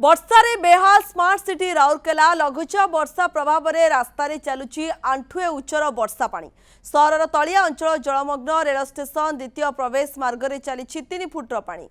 वर्षारे बेहाल smart city Rourkela लघुचाप वर्षा प्रभाव में रास्तार चलुची आंठुए उच्चर वर्षा पानी सहर तलिया अंचल जलमग्न रेल स्टेशन द्वितीय प्रवेश मार्ग में चली 3 फुटर पानी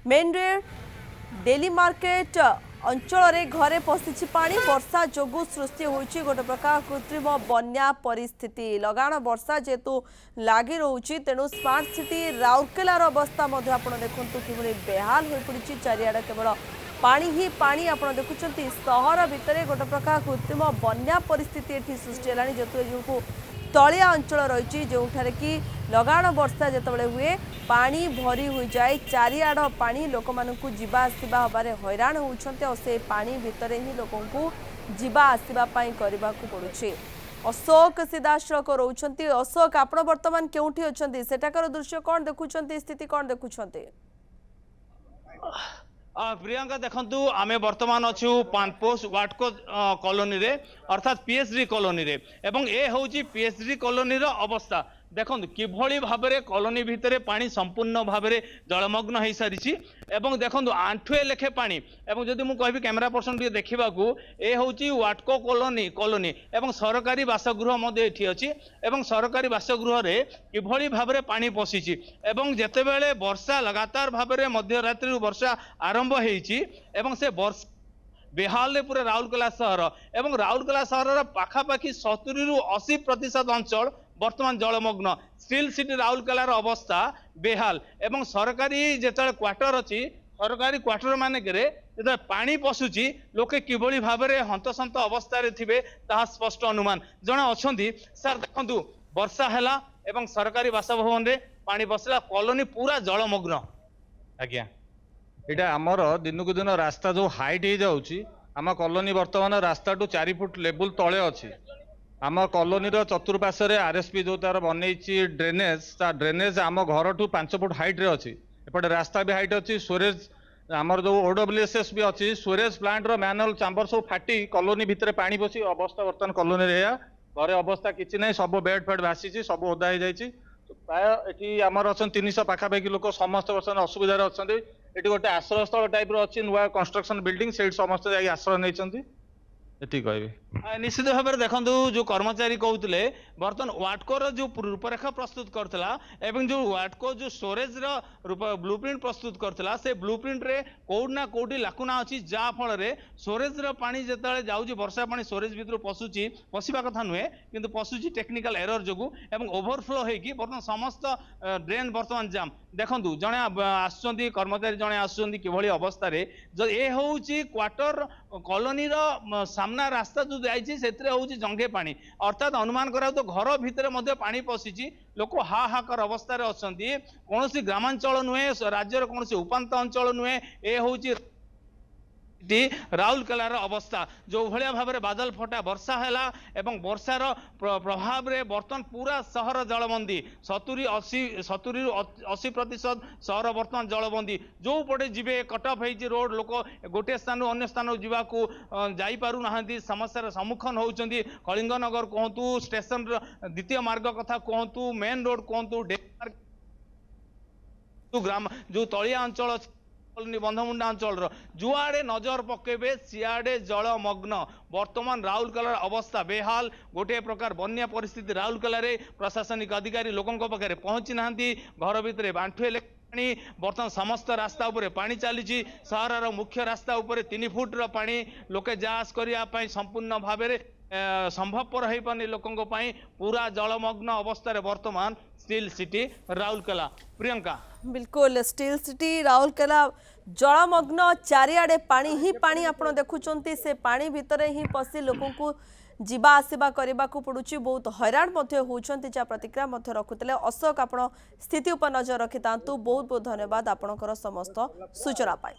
मेन रोड डेली मार्केट अंचल घरे पशिछि पानी वर्षा जोगु सृष्टि होइछि गोटे प्रकार कृत्रिम बन्या परिस्थिति लगाण वर्षा जेतु लागी रहुछि तेणु स्मार्ट सिटी राउरकेलार अवस्था मध्य आपण देखंतु किभଳି बेहाल होई पड़िछि चारिआडे केवल पानी ही पानी आपण देखुछंती सहर भितरे गोटे प्रकार कृत्रिम बन्या परिस्थिति एठी सृष्टि हेलानी जेतु तलिया अंचल रही जो कि लगाण वर्षा जितेबाला हुए पानी भरी हो जाए चारिआड पानी लोक मानू जीवा आसवा हबारे हैरान होउछंते और से पानी भितर ही लोक जीवा आसवा करने को पड़ुछे। अशोक सीधासळख रोचंती अशोक आपण वर्तमान केउठी अछंती सेटाकर दृश्य कौन देखुछंती स्थिति कौन देखुछंती? प्रियंका देखंतु आमे वर्तमान अच्छु पानपोस्ट वाटको कॉलोनी रे अर्थात पीएचडी कॉलोनी रे एवं ए होउची पीएचडी कॉलोनी रो अवस्था देखंतु किभଳି भाबरे कॉलोनी भितरे पानी संपूर्ण भाबरे जलमग्न होई सारिछि एवं देखंतु आंठुए लेखे पानी एवं जदि मु कहबी कैमरा पर्सन भी देखिबाकू ए होउची वाटको कॉलोनी एवं सरकारी बासगृह मध्ये एठी अछि एवं सरकारी बासगृह रे किभଳି भाबरे पानी पसिछि एवं जेतेबेले वर्षा लगातार भाबरे मध्यरात्रि वर्षा आरंभ हेछि एवं से वर्षा बेहाल पूरा राउरकेला सहर एवं राउरकेला सहर पाखापाखि 70 रु 80% अंचल वर्तमान जलमग्न स्टिल सिटी राउरकेलार अवस्था बेहाल एवं सरकारी जेतले क्वार्टर अछि सरकारी क्वार्टर मानेकरे जेतले पानी पसुची लोके किभଳି भाबरे हंतसंत अवस्था रे थिबे ताहा स्पष्ट अनुमान जणा अछंती। सर देखंतु वर्षा हैला एवं सरकारी बासभवन रे पानी बसला कॉलोनी पूरा जलमग्न आज्ञा एटा आमर दिन को दिन रास्ता जो हाइट हो जाउची आम कॉलोनी वर्तमान रास्ता टू 4 फुट लेवल तले अच्छी आम कॉलोनी चतुर्पार्श्व आरएसपी जो तार बनई ड्रेनेज आम घर टू 5 फुट हाइट रे अच्छी एपटे रास्ता भी हाइट अच्छी स्टोरेज आमर जो ओडब्ल्यूएसएस भी अच्छी स्टोरेज प्लांट रो मैनुअल चैम्बर सब फाटी कॉलोनी भितर पानी पसी अवस्था वर्तमान कॉलोनी रे घरे अवस्था किछि नै सब बेड फेड भासी सब ओदा हो जाइछि प्राय एटी आमर अच्छा 300 पाखापाखि लोक समस्त वर्तमान असुविधार अच्छा ये गोटे आश्रय स्थल टाइप अच्छी नुआ कंस्ट्रक्शन बिल्डिंग से समस्त जाए आश्रय नहीं कह निश्चित भाव में देखो जो कर्मचारी कहते बर्तमान वाटकोर जो रूपरेखा प्रस्तुत करता एवं जो वाटको जो स्टोरेज ब्लूप्रिंट प्रस्तुत करता से ब्लूप्रिंट रे कौटी ना कौटी लाकुना अच्छी जहाँफल स्टोरेज पानी जिते जाऊँगी वर्षा पानी स्टोरेज भर पशुची पशा कथा नुहे कि पशुची टेक्निकल एरर जो एवं ओभरफ्लो होगी बर्तमान समस्त ड्रेन बर्तमान जाम देखु जड़े आसुँच कर्मचारी जड़े आसुँच कि अवस्था ये हूँ क्वार्टर कॉलोनी सामना रास्ता जो जाइए से जंघे पानी अर्थात अनुमान करा तो घर भितर पानी पशिची लोक हाहाकार अवस्था अच्छा कौन ग्रामांचल नुहे राज्यर कौन उपात अंचल नुहे ये हूँ राउरकेलार अवस्था जो भाया भाव में बादल फटा वर्षा है एवं वर्षार प्रभाव में बर्तमान पूरा सहर जलबंदी 70 रु 80% सहर बर्तमान जलबंदी जो पटे जीवे कट ऑफ होती रोड लोक गोटे स्थान अन्य स्थान जावाक जापार समस्यार सम्मुखीन होती कलिंगनगर कहतु स्टेशन द्वितीय मार्ग कथा कहतु मेन रोड कहतु ग्राम जो तलिया अंचल बंधमुंडा अंचल जुआड़े नजर पकेबे सियाड़े जलमग्न वर्तमान राउरकेलार अवस्था बेहाल गोटे प्रकार बन्या परिस्थिति राउरकेला प्रशासनिक अधिकारी लोकों पाखे पहुंची ना घर भितर बांठुए पानी बर्तमान समस्त रास्ता उपरे पानी चली सहर मुख्य रास्ता उपरे 3 फुट पानी लोके जास करने संपूर्ण भाव संभवपर हो पानी लोकों पूरा जलमग्न अवस्था वर्तमान स्टील सिटी राउरकेला। प्रियंका बिल्कुल स्टील सिटी राउरकेला जलमग्न चारिआडे पानी ही पानी आपण देखुचंती से पानी भितर ही पसी लोकों को जीवा आसवा करने को पड़ुची बहुत हैरान होती जहाँ प्रतिक्रिया रखुते अशोक आपण स्थिति उपर नजर रखि बहुत बहुत धन्यवाद आपणकर समस्त सूचना पाई।